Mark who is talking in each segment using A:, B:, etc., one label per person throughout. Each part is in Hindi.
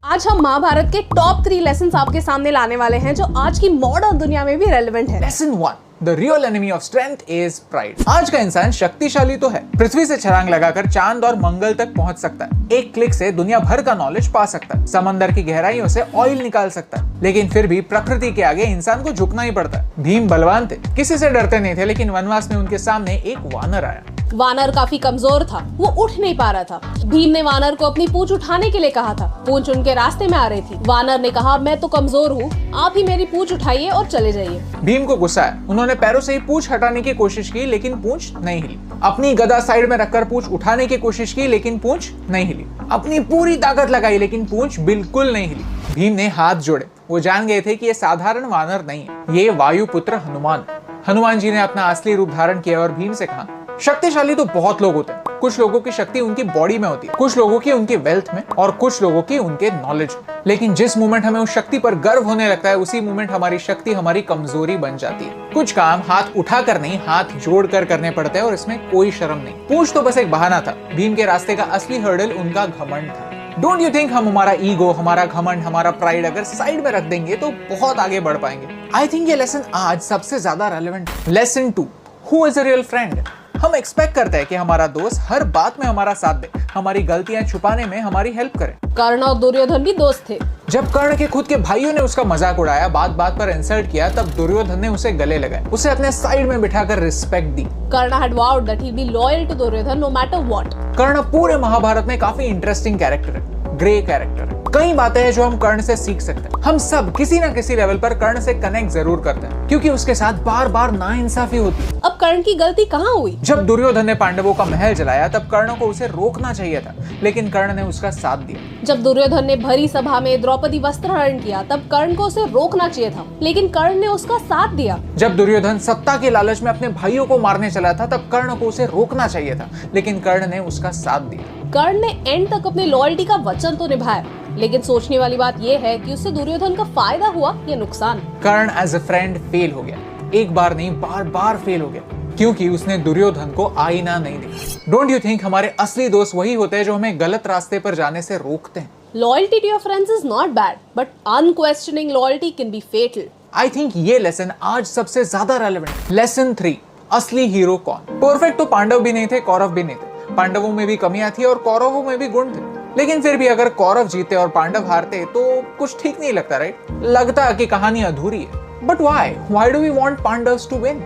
A: आज हम महाभारत के टॉप 3 लेसन्स आपके सामने लाने वाले हैं जो आज की मॉडर्न दुनिया में भी रेलेवेंट है।
B: Lesson 1, the real enemy of strength is pride. आज का इंसान शक्तिशाली तो है, पृथ्वी से छलांग लगाकर चांद और मंगल तक पहुंच सकता है, एक क्लिक से दुनिया भर का नॉलेज पा सकता है, समंदर की गहराइयों से ऑयल निकाल सकता है, लेकिन फिर भी प्रकृति के आगे इंसान को झुकना ही पड़ता है। भीम बलवान थे, किसी से डरते नहीं थे, लेकिन वनवास में उनके सामने एक वानर आया।
A: वानर काफी कमजोर था, वो उठ नहीं पा रहा था। भीम ने वानर को अपनी पूंछ उठाने के लिए कहा था। पूंछ उनके रास्ते में आ रही थी। वानर ने कहा, मैं तो कमजोर हूँ, आप ही मेरी पूंछ उठाइए और चले जाइए।
B: भीम को गुस्सा आया, उन्होंने पैरों से ही पूंछ हटाने की कोशिश की, लेकिन पूंछ नहीं हिली। अपनी गदा साइड में रखकर पूंछ उठाने की कोशिश की, लेकिन पूंछ नहीं हिली। अपनी पूरी ताकत लगाई, लेकिन पूंछ बिल्कुल नहीं हिली। भीम ने हाथ जोड़े, वो जान गए थे कि ये साधारण वानर नहीं है, ये वायुपुत्र हनुमान। हनुमान जी ने अपना असली रूप धारण किया और भीम से कहा, शक्तिशाली तो बहुत लोग होते हैं, कुछ लोगों की शक्ति उनकी बॉडी में होती है, कुछ लोगों की उनकी वेल्थ में और कुछ लोगों की उनके नॉलेज में। लेकिन जिस मोमेंट हमें उस शक्ति पर गर्व होने लगता है, उसी मोमेंट हमारी शक्ति हमारी कमजोरी बन जाती है। कुछ काम हाथ उठाकर नहीं, हाथ जोड़कर करने पड़ते हैं और इसमें कोई शर्म नहीं। पूंछ तो बस एक बहाना था। भीम के रास्ते का असली हर्डल उनका घमंड था। डोंट यू थिंक हम हमारा ईगो, हमारा घमंड, हमारा प्राइड अगर साइड में रख देंगे तो बहुत आगे बढ़ पाएंगे। आई थिंक ये लेसन आज सबसे ज्यादा रेलेवेंट है। Lesson 2, who is a real friend. हम एक्सपेक्ट करते हैं कि हमारा दोस्त हर बात में हमारा साथ दे, हमारी गलतियां छुपाने में हमारी हेल्प करे।
A: कर्ण और दुर्योधन भी दोस्त थे।
B: जब कर्ण के खुद के भाइयों ने उसका मजाक उड़ाया, बात बात पर इंसल्ट किया, तब दुर्योधन ने उसे गले लगाए, उसे अपने साइड में बिठाकर रिस्पेक्ट दी।
A: Karna had vowed that he'll be loyal to Duryodhan no matter what.
B: कर्ण पूरे महाभारत में काफी इंटरेस्टिंग कैरेक्टर है, ग्रे कैरेक्टर है। कई बातें हैं जो हम कर्ण से सीख सकते हैं। हम सब किसी न किसी लेवल पर कर्ण से कनेक्ट जरूर करते हैं, क्योंकि उसके साथ बार बार नाइंसाफी होती है।
A: अब कर्ण की गलती कहाँ हुई?
B: जब दुर्योधन ने पांडवों का महल जलाया, तब कर्ण को उसे रोकना चाहिए था, लेकिन कर्ण ने उसका साथ दिया।
A: जब दुर्योधन ने भरी सभा में द्रौपदी वस्त्रहरण किया, तब कर्ण को उसे रोकना चाहिए था, लेकिन कर्ण ने उसका साथ दिया।
B: जब दुर्योधन सत्ता के लालच में अपने भाइयों को मारने चला था, तब कर्ण को उसे रोकना चाहिए था, लेकिन कर्ण ने उसका साथ दिया।
A: कर्ण ने एंड तक अपनी लॉयल्टी का वचन तो निभाया, लेकिन सोचने वाली बात यह है कि उससे दुर्योधन का फायदा हुआ या नुकसान।
B: कर्ण एज अ फ्रेंड फेल हो गया, एक बार नहीं बार बार फेल हो गया, क्योंकि उसने दुर्योधन को आईना नहीं दिया। डोंट यू थिंक हमारे असली दोस्त वही होते हैं जो हमें गलत रास्ते पर जाने से रोकते हैं?
A: Loyalty to your friends is not bad, but unquestioning loyalty can be fatal.
B: I think ये लेसन आज सबसे ज्यादा रेलेवेंट। लेसन 3, असली हीरो कौन। परफेक्ट तो पांडव भी नहीं थे, कौरव भी नहीं थे। पांडवों में भी कमियां थी और कौरवों में भी गुण थे, लेकिन फिर भी अगर कौरव जीते और पांडव हारते तो कुछ ठीक नहीं लगता, राइट? लगता कि कहानी अधूरी है। But why do we want Pandavs to win?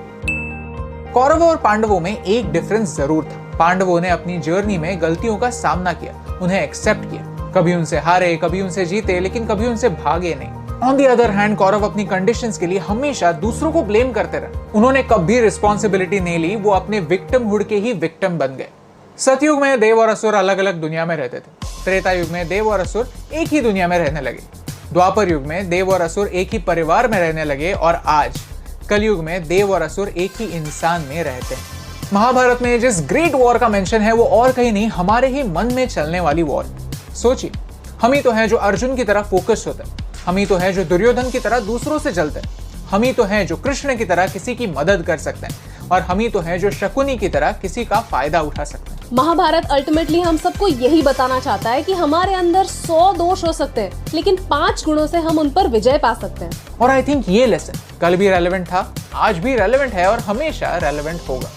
B: कौरवों और पांडवों में एक डिफरेंस जरूर था। पांडवों ने अपनी जर्नी में गलतियों का सामना किया, उन्हें एक्सेप्ट किया, कभी उनसे हारे, कभी उनसे जीते, लेकिन कभी उनसे भागे नहीं। On the other hand, Kaurav अपनी कंडीशंस के लिए हमेशा दूसरों को ब्लेम करते रहे। उन्होंने कभी रिस्पॉन्सिबिलिटी नहीं ली, वो अपने विक्टिमहुड के ही विक्टिम बन गए। सतयुग में देव और असुर अलग अलग दुनिया में रहते थे। त्रेता युग में देव और असुर एक ही दुनिया में रहने लगे। द्वापर युग में देव और असुर एक ही परिवार में रहने लगे, और आज कलयुग में देव और असुर एक ही इंसान में रहते हैं। महाभारत में जिस ग्रेट वॉर का मेंशन है, वो और कहीं नहीं, हमारे ही मन में चलने वाली वॉर। सोचिए, हम ही तो हैं जो अर्जुन की तरह फोकस होते हैं, हम ही तो हैं जो दुर्योधन की तरह दूसरों से जलते हैं, हम ही तो हैं जो कृष्ण की तरह किसी की मदद कर सकते हैं, और हम ही तो हैं जो शकुनी की तरह किसी का फायदा उठा सकते हैं।
A: महाभारत अल्टीमेटली हम सबको यही बताना चाहता है कि हमारे अंदर 100 दोष हो सकते हैं, लेकिन 5 गुणों से हम उन पर विजय पा सकते हैं।
B: और आई थिंक ये लेसन कल भी रेलेवेंट था, आज भी रेलेवेंट है और हमेशा रेलेवेंट होगा।